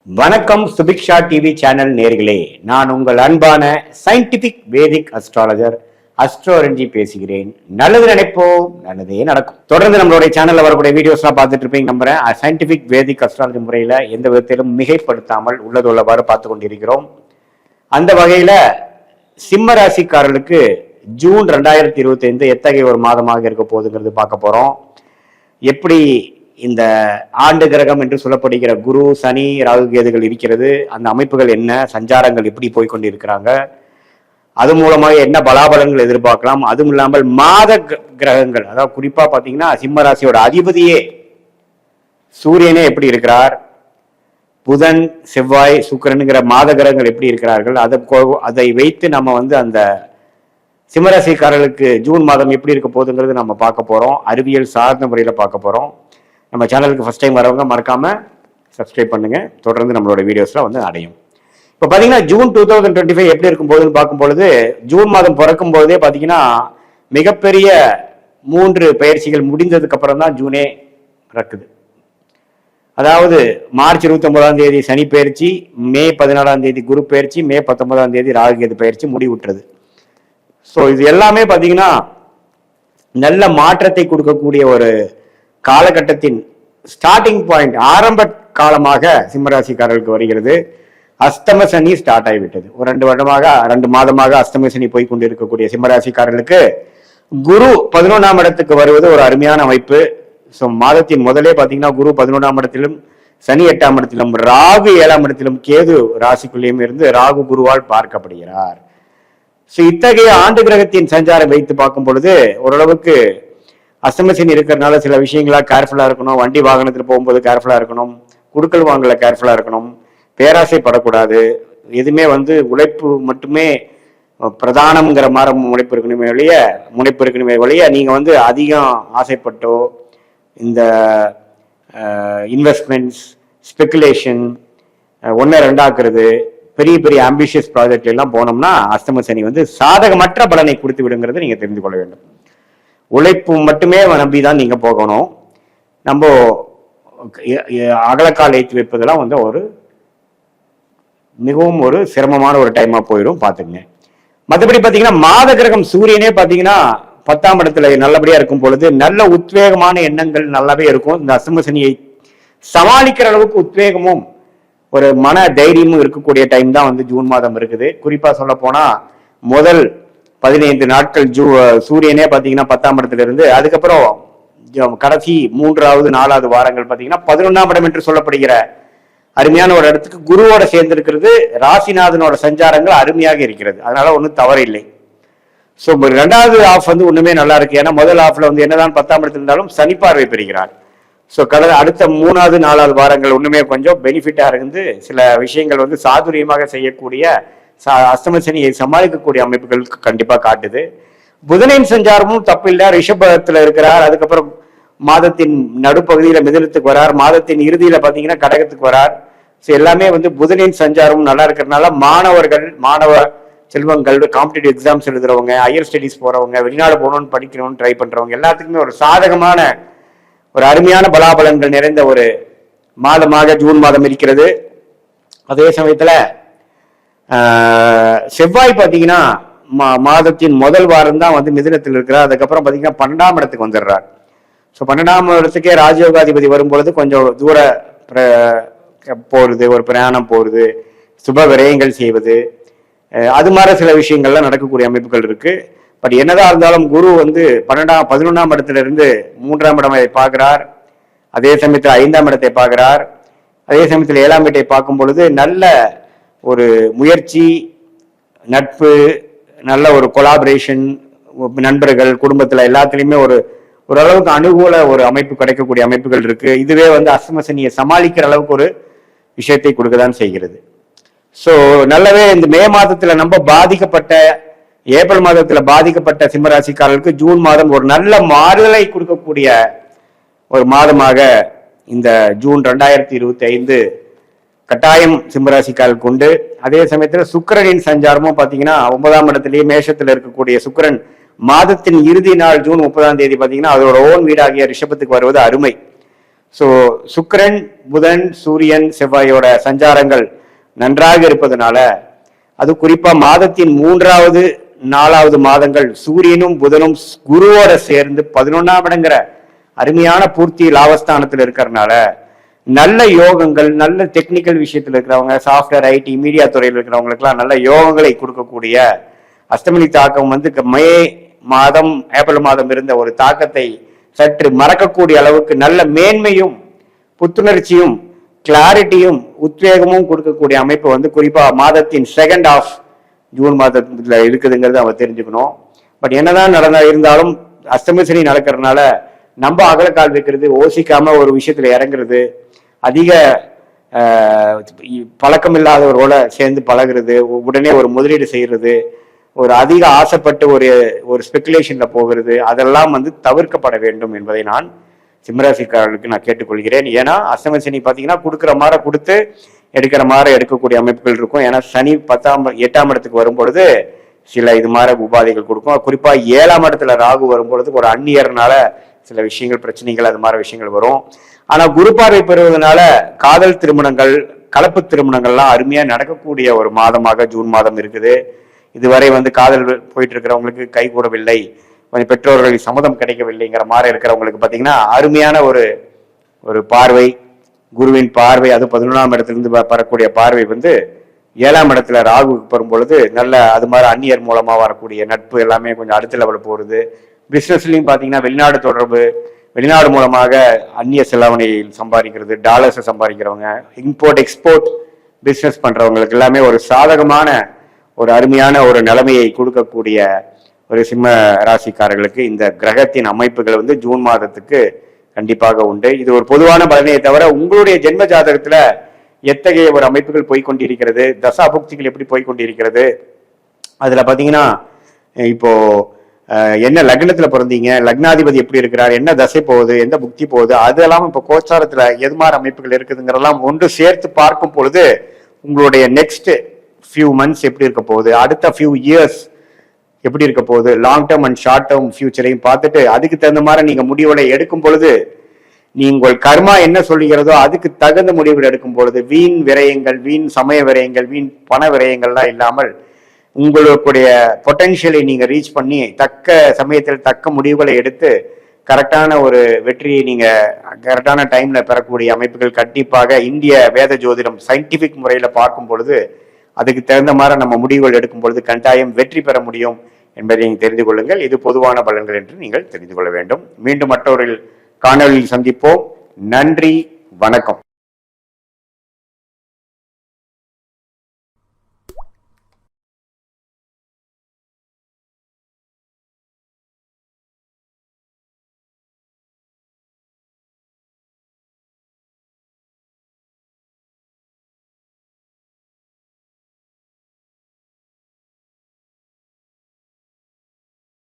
வணக்கம் Subiksha TV channel நேர்களே, நான் உங்கள் அன்பான சயின்டிபிக் வேதிக் அஸ்ட்ராலஜர் அஸ்ட்ரோரஞ்சி பேசுகிறேன். நல்லது நினைப்போம், நல்லதே நடக்கும். தொடர்ந்து நம்மளுடைய சேனல்ல வரக்கூடிய வீடியோஸ் எல்லாம் பார்த்துட்டு இருப்பீங்க நம்புறேன். சயின்டிபிக் வேதிக் அஸ்ட்ராலஜி முறையில எந்த விதத்திலும் மிகைப்படுத்தாமல் உள்ளதுள்ளவாறு பார்த்து கொண்டிருக்கிறோம். அந்த வகையில சிம்ம ராசிக்காரர்களுக்கு ஜூன் 2025 எத்தகைய ஒரு மாதமாக இருக்க போகுதுங்கிறது பார்க்க போறோம். எப்படி இந்த ஆண்டு கிரகம் என்று சொல்லப்படுகிற குரு, சனி, ராகு, கேதுகள் இருக்கிறது, அந்த அமைப்புகள் என்ன, சஞ்சாரங்கள் எப்படி போய்கொண்டிருக்கிறாங்க, அது மூலமாக என்ன பலாபலன்கள் எதிர்பார்க்கலாம், அதுவும் இல்லாமல் மாத கிரகங்கள், அதாவது குறிப்பா பாத்தீங்கன்னா சிம்ம ராசியோட அதிபதியே சூரியனே எப்படி இருக்கிறார், புதன், செவ்வாய், சுக்கிரனுங்கிற மாத கிரகங்கள் எப்படி இருக்கிறார்கள், அதை வைத்து நம்ம அந்த சிம்மராசிக்காரர்களுக்கு ஜூன் மாதம் எப்படி இருக்க போகுதுங்கிறது நம்ம பார்க்க போறோம். அறிவியல் சார்ந்த முறையில் பார்க்க போறோம். நம்ம சேனலுக்கு ஃபர்ஸ்ட் டைம் வரவங்க மறக்காம சப்ஸ்கிரைப் பண்ணுங்க. தொடர்ந்து நம்மளோட வீடியோஸ்லாம் அடையும். இப்போ பார்த்தீங்கன்னா ஜூன் 2025 எப்படி இருக்கும் போதுன்னு பார்க்கும்பொழுது, ஜூன் மாதம் பிறக்கும் போதே பார்த்தீங்கன்னா மிகப்பெரிய 3 பயிற்சிகள் முடிந்ததுக்கு அப்புறம் தான் ஜூனே பிறக்குது. அதாவது மார்ச் 29ஆம் தேதி சனி பயிற்சி, மே 14ஆம் தேதி குரு பயிற்சி, மே 19ஆம் தேதி ராகு கேது பயிற்சி முடிவுற்றது. ஸோ இது எல்லாமே பார்த்தீங்கன்னா நல்ல மாற்றத்தை கொடுக்கக்கூடிய ஒரு காலகட்டத்தின் ஸ்டார்டிங் பாயிண்ட், ஆரம்ப காலமாக சிம்மராசிக்காரர்களுக்கு வருகிறது. அஸ்தம சனி ஸ்டார்ட் ஆகிவிட்டது. ஒரு 2 மாதமாக அஸ்தம சனி போய் கொண்டிருக்கக்கூடிய சிம்மராசிக்காரர்களுக்கு குரு 11ஆம் இடத்துக்கு வருவது ஒரு அருமையான அமைப்பு. ஸோ மாதத்தின் முதலே பார்த்தீங்கன்னா குரு 11ஆம் இடத்திலும், சனி 8ஆம் இடத்திலும், ராகு 7ஆம் இடத்திலும், கேது ராசிக்குள்ளேயும் இருந்து ராகு குருவால் பார்க்கப்படுகிறார். ஸோ இத்தகைய ஆண்டு கிரகத்தின் சஞ்சாரம் வைத்து பார்க்கும் பொழுது ஓரளவுக்கு அஸ்தமசனி இருக்கிறதுனால சில விஷயங்களா கேர்ஃபுல்லா இருக்கணும். வண்டி வாகனத்தில் போகும்போது கேர்ஃபுல்லா இருக்கணும். குடுக்கல் வாங்கல கேர்ஃபுல்லா இருக்கணும். பேராசைப்படக்கூடாது. எதுவுமே உழைப்பு மட்டுமே பிரதானம்ங்கிற மாதிரி முனைப்பு இருக்கணுமே வழிய நீங்க அதிகம் ஆசைப்பட்டோ இந்த இன்வெஸ்ட்மெண்ட்ஸ், ஸ்பெகுலேஷன், 1-2 பெரிய பெரிய ஆம்பிஷியஸ் ப்ராஜெக்ட் எல்லாம் போனோம்னா அஸ்தம சனி சாதகமற்ற பலனை கொடுத்து விடுங்கிறது நீங்க தெரிந்து கொள்ள வேண்டும். உழைப்பு மட்டுமே நம்பிதான் நீங்க போகணும். நம்ம அகலக்கால் ஏற்றி வைப்பதெல்லாம் ஒரு மிகவும் ஒரு சிரமமான ஒரு டைமா போயிடும், பாத்துங்க. மற்றபடி பாத்தீங்கன்னா மாத கிரகம் சூரியனே பாத்தீங்கன்னா 10ஆம் இடத்துல நல்லபடியா இருக்கும் பொழுது நல்ல உத்வேகமான எண்ணங்கள் நல்லாவே இருக்கும். இந்த அஸ்தம சனியை சமாளிக்கிற அளவுக்கு உத்வேகமும் ஒரு மன தைரியமும் இருக்கக்கூடிய டைம் தான் ஜூன் மாதம் இருக்குது. குறிப்பா சொல்ல போனா முதல் 15 நாட்கள் சூரியனே பாத்தீங்கன்னா 10ஆம் இடத்துல இருந்து, அதுக்கப்புறம் கடைசி 3வது 4வது வாரங்கள் பாத்தீங்கன்னா 11ஆம் இடம் என்று சொல்லப்படுகிற அருமையான ஒரு இடத்துக்கு குருவோட சேர்ந்து இருக்கிறது. ராசிநாதனோட சஞ்சாரங்கள் அருமையாக இருக்கிறது. அதனால ஒன்றும் தவறு இல்லை. ஸோ 2வது ஆஃப் ஒண்ணுமே நல்லா இருக்கு. ஏன்னா முதல் ஆஃப்ல என்னதான் 10ஆம் இடத்துல இருந்தாலும் சனி பார்வை பெறுகிறார். ஸோ அடுத்த 3வது 4வது வாரங்கள் ஒண்ணுமே கொஞ்சம் பெனிஃபிட்டா இருந்து சில விஷயங்கள் சாதுரியமாக செய்யக்கூடிய அஸ்தம சனியை சமாளிக்கக்கூடிய அமைப்புகள் கண்டிப்பா காட்டுது. புதனின் சஞ்சாரமும் தப்பில்லை. ரிஷபத்துல இருக்கிறார். அதுக்கப்புறம் மாதத்தின் நடுப்பகுதியில மிதுனத்துக்கு வரார். மாதத்தின் இறுதியில பாத்தீங்கன்னா கடகத்துக்கு வரார். ஸோ எல்லாமே புதனின் சஞ்சாரமும் நல்லா இருக்கிறதுனால மாணவ செல்வங்கள், காம்படிட்டிவ் எக்ஸாம்ஸ் எழுதுறவங்க, ஹையர் ஸ்டடிஸ் போறவங்க, வெளிநாடு போகணும்னு படிக்கணும்னு ட்ரை பண்றவங்க எல்லாத்துக்குமே ஒரு சாதகமான ஒரு அருமையான பலாபலன்கள் நிறைந்த ஒரு மாதமாக ஜூன் மாதம் இருக்கிறது. அதே சமயத்துல செவ்வாய் பாத்தீங்கன்னா மாதத்தின் முதல் வாரம் தான் மிதுனத்தில் இருக்கிறார். அதுக்கப்புறம் பாத்தீங்கன்னா 12ஆம் இடத்துக்கு வந்துடுறார். ஸோ 12ஆம் இடத்துக்கே ராஜயோகாதிபதி வரும்பொழுது கொஞ்சம் தூர போறது, ஒரு பிரயாணம் போறது, சுப விரயங்கள் செய்வது, அது மாதிரி சில விஷயங்கள்லாம் நடக்கக்கூடிய அமைப்புகள் இருக்கு. பட் என்னதான் இருந்தாலும் குரு 11ஆம் இடத்துல இருந்து 3ஆம் இடத்தை பார்க்கிறார். அதே சமயத்தில் 5ஆம் இடத்தை பார்க்கிறார். அதே சமயத்தில் 7ஆம் இடத்தை பார்க்கும் பொழுது நல்ல ஒரு முயற்சி, நட்பு, நல்ல ஒரு கொலாபரேஷன், நண்பர்கள், குடும்பத்துல எல்லாத்துலயுமே ஓரளவுக்கு அனுகூல ஒரு அமைப்பு கிடைக்கக்கூடிய அமைப்புகள் இருக்கு. இதுவே அஸ்தம சனியை சமாளிக்கிற அளவுக்கு ஒரு விஷயத்தை கொடுக்கதான் செய்கிறது. ஸோ நல்லாவே இந்த மே மாதத்துல நம்ம பாதிக்கப்பட்ட, ஏப்ரல் மாதத்துல பாதிக்கப்பட்ட சிம்மராசிக்காரர்களுக்கு ஜூன் மாதம் ஒரு நல்ல மாறுதலை கொடுக்கக்கூடிய ஒரு மாதமாக இந்த ஜூன் 2025 கட்டாயம் சிம்மராசிக்காரர்களுக்கு உண்டு. அதே சமயத்துல சுக்கிரனின் சஞ்சாரமும் பாத்தீங்கன்னா 9ஆம் இடத்திலேயே மேஷத்துல இருக்கக்கூடிய சுக்கிரன் மாதத்தின் இறுதி நாள் ஜூன் 30ஆம் தேதி பாத்தீங்கன்னா அதோட ஓன் வீடாகிய ரிஷபத்துக்கு வருவது அருமை. ஸோ சுக்கிரன், புதன், சூரியன், செவ்வாயோட சஞ்சாரங்கள் நன்றாக இருப்பதனால, அது குறிப்பா மாதத்தின் 3வது 4வது மாதங்கள் சூரியனும் புதனும் குருவோட சேர்ந்து 11ஆம் இடங்கிற அருமையான பூர்த்தி லாபஸ்தானத்தில் இருக்கிறதுனால நல்ல யோகங்கள், நல்ல டெக்னிக்கல் விஷயத்தில் இருக்கிறவங்க, சாஃப்ட்வேர், ஐடி, மீடியா துறையில் இருக்கிறவங்களுக்குலாம் நல்ல யோகங்களை கொடுக்கக்கூடிய அஷ்டமி தாக்கம் வந்து மே மாதம், ஏப்ரல் மாதம் இருந்த ஒரு தாக்கத்தை சற்று மறக்கக்கூடிய அளவுக்கு நல்ல மேன்மையும் புத்துணர்ச்சியும் கிளாரிட்டியும் உத்வேகமும் கொடுக்கக்கூடிய அமைப்பு வந்து குறிப்பா மாதத்தின் செகண்ட் ஆஃப் ஜூன் மாதத்துல இருக்குதுங்கிறது அவ தெரிஞ்சுக்கணும். பட் என்னதான் இருந்தாலும் அஷ்டமி சனி நடக்கிறதுனால நம்ம அகலக்கால் வைக்கிறது, ஓசிக்காம ஒரு விஷயத்துல இறங்குறது, அதிக பழக்கம் இல்லாதவரோட சேர்ந்து பழகிறது, உடனே ஒரு முதலீடு செய்யறது, ஒரு அதிக ஆசைப்பட்டு ஒரு ஸ்பெகுலேஷன்ல போகிறது, அதெல்லாம் வந்து தவிர்க்கப்பட வேண்டும் என்பதை நான் சிம்மராசிக்காரர்களுக்கு நான் கேட்டுக்கொள்கிறேன். ஏன்னா அஷ்டம சனி பார்த்தீங்கன்னா கொடுக்குற மாதிரி கொடுத்து எடுக்கிற மாதிரி எடுக்கக்கூடிய அமைப்புகள் இருக்கும். ஏன்னா சனி 8ஆம் இடத்துக்கு வரும்பொழுது சில இது மாதிரி உபாதைகள் கொடுக்கும். குறிப்பா 7ஆம் இடத்துல ராகு வரும்பொழுது ஒரு அந்நியர்னால சில விஷயங்கள், பிரச்சனைகள், அது மாதிரி விஷயங்கள் வரும். ஆனா குரு பார்வை பெறுவதனால காதல் திருமணங்கள், கலப்பு திருமணங்கள்லாம் அருமையா நடக்கக்கூடிய ஒரு மாதமாக ஜூன் மாதம் இருக்குது. இதுவரை வந்து காதல் போயிட்டு இருக்கிறவங்களுக்கு கை கூடவில்லை, கொஞ்சம் பெற்றோர்கள் சம்மதம் கிடைக்கவில்லைங்கிற மாதிரி இருக்கிறவங்களுக்கு பார்த்தீங்கன்னா அருமையான ஒரு பார்வை, குருவின் பார்வை, அது 11ஆம் இடத்திலிருந்து வரக்கூடிய பார்வை வந்து 7ஆம் இடத்துல ராகுக்கு பெறும்பொழுது நல்ல அது மாதிரி அந்நியர் மூலமா வரக்கூடிய நட்பு எல்லாமே கொஞ்சம் அடுத்த லெவலில் போகிறது. பிஸ்னஸ்லையும் பார்த்தீங்கன்னா வெளிநாடு தொடர்பு, வெளிநாடு மூலமாக அந்நிய செலாவணியில் சம்பாதிக்கிறது, டாலர்ஸை சம்பாதிக்கிறவங்க, இம்போர்ட் எக்ஸ்போர்ட் பிஸ்னஸ் பண்றவங்களுக்கு எல்லாமே ஒரு சாதகமான ஒரு அருமையான ஒரு நிலைமையை கொடுக்கக்கூடிய ஒரு சிம்ம ராசிக்காரர்களுக்கு இந்த கிரகத்தின் அமைப்புகள் வந்து ஜூன் மாதத்துக்கு கண்டிப்பாக உண்டு. இது ஒரு பொதுவான பலனையை தவிர உங்களுடைய ஜென்ம ஜாதகத்துல எத்தகைய ஒரு அமைப்புகள் போய்கொண்டிருக்கிறது, தசா புக்திகள் எப்படி போய்கொண்டிருக்கிறது, அதுல பாத்தீங்கன்னா இப்போ என்ன லக்னத்துல பிறந்தீங்க, லக்னாதிபதி எப்படி இருக்கிறார், என்ன தசை போகுது, எந்த புக்தி போகுது, அதெல்லாம் இப்போ கோச்சாரத்துல எது மாதிரி அமைப்புகள் இருக்குதுங்கிறதெல்லாம் ஒன்று சேர்த்து பார்க்கும் பொழுது உங்களுடைய நெக்ஸ்ட் ஃபியூ மந்த்ஸ் எப்படி இருக்க போகுது, அடுத்த ஃபியூ இயர்ஸ் எப்படி இருக்க போகுது, long term and short term ஃபியூச்சரையும் பார்த்துட்டு அதுக்கு தகுந்த மாதிரி நீங்க முடிவுகளை எடுக்கும் பொழுது, நீங்கள் கர்மா என்ன சொல்லுகிறதோ அதுக்கு தகுந்த முடிவுகள் எடுக்கும் பொழுது வீண் விரயங்கள், வீண் சமய விரயங்கள், வீண் பண விரயங்கள்லாம் இல்லாமல் உங்களுடைய பொட்டன்ஷியலை நீங்க ரீச் பண்ணி தக்க சமயத்தில் தக்க முடிவுகளை எடுத்து கரெக்டான ஒரு வெற்றியை நீங்க கரெக்டான டைம்ல பெறக்கூடிய அமைப்புகள் கண்டிப்பாக இந்திய வேத ஜோதிடம் சயின்டிபிக் முறையில பார்க்கும் பொழுது அதுக்கு தகுந்த மாதிரி நம்ம முடிவுகள் எடுக்கும் பொழுது கட்டாயம் வெற்றி பெற முடியும் என்பதை நீங்கள் தெரிந்து கொள்ளுங்கள். இது பொதுவான பலன்கள் என்று நீங்கள் தெரிந்து கொள்ள வேண்டும். மீண்டும் மற்றொரு காணொலியில் சந்திப்போம். நன்றி, வணக்கம்.